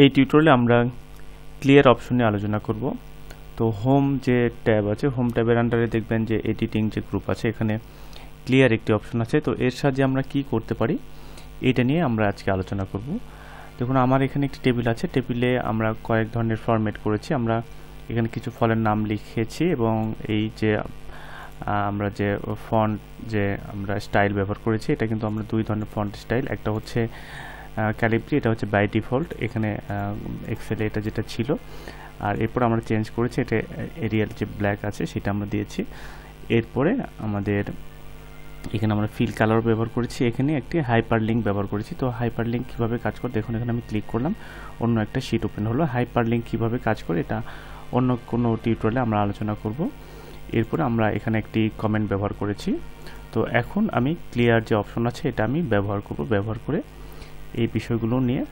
এই টিউটোরিয়ালে আমরা ক্লিয়ার অপশন নিয়ে আলোচনা করব। তো হোম যে ট্যাব আছে, হোম ট্যাবের আন্ডারে দেখবেন যে এডিটিং যে গ্রুপ আছে, এখানে ক্লিয়ার একটি অপশন আছে। তো এর সাহায্যে আমরা কি করতে পারি এটা নিয়ে আমরা আজকে আলোচনা করব। দেখুন আমার এখানে একটি টেবিল আছে, টেবিলে আমরা কয়েক ধরনের ফরম্যাট করেছি। আমরা এখানে কিছু ফলের নাম লিখেছি এবং এই যে আমরা যে ফন্ট যে আমরা স্টাইল ব্যবহার করেছি, এটা কিন্তু আমরা দুই ধরনের ফন্ট স্টাইল, একটা হচ্ছে ক্যালিব্রি, এটা হচ্ছে বাই ডিফল্ট এখানে এক্সেলে এটা যেটা ছিল, আর এরপর আমরা চেঞ্জ করেছি, এটা এরিয়াল যে ব্ল্যাক আছে সেটা আমরা দিয়েছি। এরপরে আমাদের এখানে আমরা ফিল কালার ব্যবহার করেছি, এখানে একটি হাইপার লিঙ্ক ব্যবহার করেছি। তো হাইপার লিঙ্ক কীভাবে কাজ করে দেখুন, এখানে আমি ক্লিক করলাম, অন্য একটা শিট ওপেন হলো। হাইপার লিঙ্ক কীভাবে কাজ করে এটা অন্য কোনো টিউটোরিয়ালে আমরা আলোচনা করব। এরপরে আমরা এখানে একটি কমেন্ট ব্যবহার করেছি। তো এখন আমি ক্লিয়ার যে অপশন আছে এটা আমি ব্যবহার করব, ব্যবহার করে এই বিষয়গুলো নিয়ে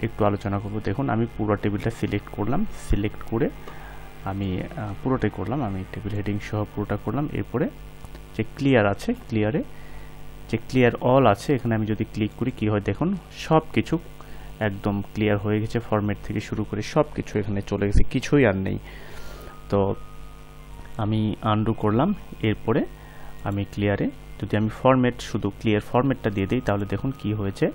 একটু আলোচনা করব। দেখুন আমি পুরো টেবিলটা সিলেক্ট করলাম, সিলেক্ট করে আমি পুরোটাই করলাম, আমি টেবিল হেডিং সহ পুরোটা করলাম। এরপরে যে ক্লিয়ার আছে, ক্লিয়ারে যে ক্লিয়ার অল আছে, এখানে আমি যদি ক্লিক করি কি হয় দেখুন, সব কিছু একদম ক্লিয়ার হয়ে গেছে, ফরম্যাট থেকে শুরু করে সব কিছু এখানে চলে গেছে, কিছুই আর নেই। তো আমি আনডু করলাম, এরপরে আমি ক্লিয়ারে যদি আমি ফরম্যাট শুধু ক্লিয়ার ফরম্যাটটা দিয়ে দিই তাহলে দেখুন কি হয়েছে,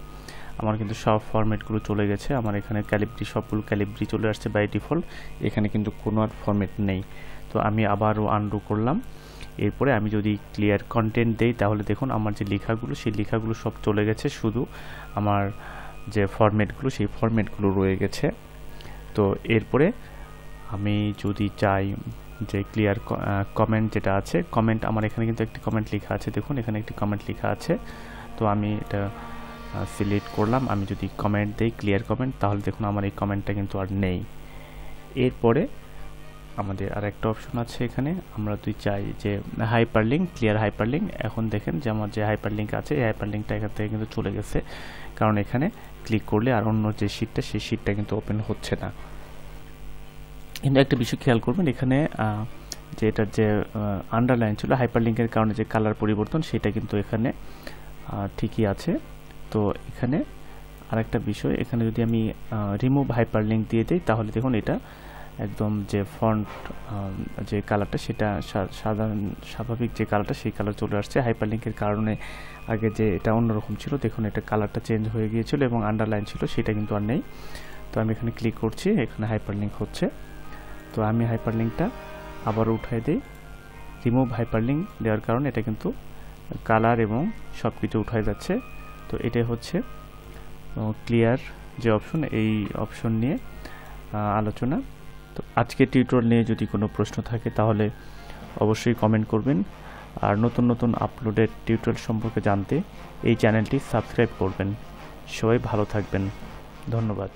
আমার কিন্তু সব ফরম্যাটগুলো চলে গেছে। আমার এখানে ক্যালিব্রি সবগুলো ক্যালিব্রি চলে আসছে বাই ডিফল্ট, এখানে কিন্তু কোনো আর ফরম্যাট নেই। তো আমি আবারও আনডু করলাম, এরপরে আমি যদি ক্লিয়ার কন্টেন্ট দেই তাহলে দেখুন আমার যে লেখাগুলো সেই লেখাগুলো সব চলে গেছে, শুধু আমার যে ফরম্যাটগুলো সেই ফরম্যাটগুলো রয়ে গেছে। তো এরপরে আমি যদি চাই যে ক্লিয়ার কমেন্ট যেটা আছে, কমেন্ট আমার এখানে কিন্তু একটি কমেন্ট লেখা আছে, দেখুন এখানে একটি কমেন্ট লেখা আছে। তো আমি এটা সিলেক্ট করলাম, আমি যদি কমেন্ট দেই ক্লিয়ার কমেন্ট তাহলে দেখুন আমার এই কমেন্টটা কিন্তু আর নেই। এরপরে আমাদের আর একটা অপশন আছে, এখানে আমরা যদি চাই যে হাইপারলিঙ্ক, ক্লিয়ার হাইপারলিঙ্ক, এখন দেখেন যে আমার যে হাইপারলিঙ্ক আছে এই হাইপারলিঙ্কটা এখান থেকে কিন্তু চলে গেছে, কারণ এখানে ক্লিক করলে আর অন্য যে শিটটা সেই শিটটা কিন্তু ওপেন হচ্ছে না। কিন্তু একটা বিষয় খেয়াল করবেন, এখানে যে এটার যে আন্ডারলাইন ছিল হাইপারলিঙ্কের কারণে যে কালার পরিবর্তন সেটা কিন্তু এখানে ঠিকই আছে। তো এখানে আরেকটা বিষয়, এখানে যদি আমি রিমুভ হাইপারলিঙ্ক দিয়ে দিই তাহলে দেখুন এটা একদম যে ফন্ট যে কালারটা সেটা সাধারণ স্বাভাবিক যে কালারটা সেই কালার চলে আসছে। হাইপারলিঙ্কের কারণে আগে যে এটা অন্যরকম ছিল, দেখুন এটা কালারটা চেঞ্জ হয়ে গিয়েছিল এবং আন্ডারলাইন ছিল সেটা কিন্তু আর নেই। তো আমি এখানে ক্লিক করছি, এখানে হাইপারলিঙ্ক হচ্ছে। তো আমি হাইপারলিঙ্কটা আবার উঠাই দিই, রিমুভ হাইপারলিঙ্ক দেওয়ার কারণে এটা কিন্তু কালার এবং সব কিছু উঠাই যাচ্ছে। তো এটাই হচ্ছে ক্লিয়ার যে অপশন, এই অপশন নিয়ে আলোচনা। তো আজকের টিউটোরিয়াল নিয়ে যদি কোনো প্রশ্ন থাকে তাহলে অবশ্যই কমেন্ট করবেন, আর নতুন নতুন আপলোডেড টিউটোরিয়াল সম্পর্কে জানতে এই চ্যানেলটি সাবস্ক্রাইব করবেন। সবাই ভালো থাকবেন, ধন্যবাদ।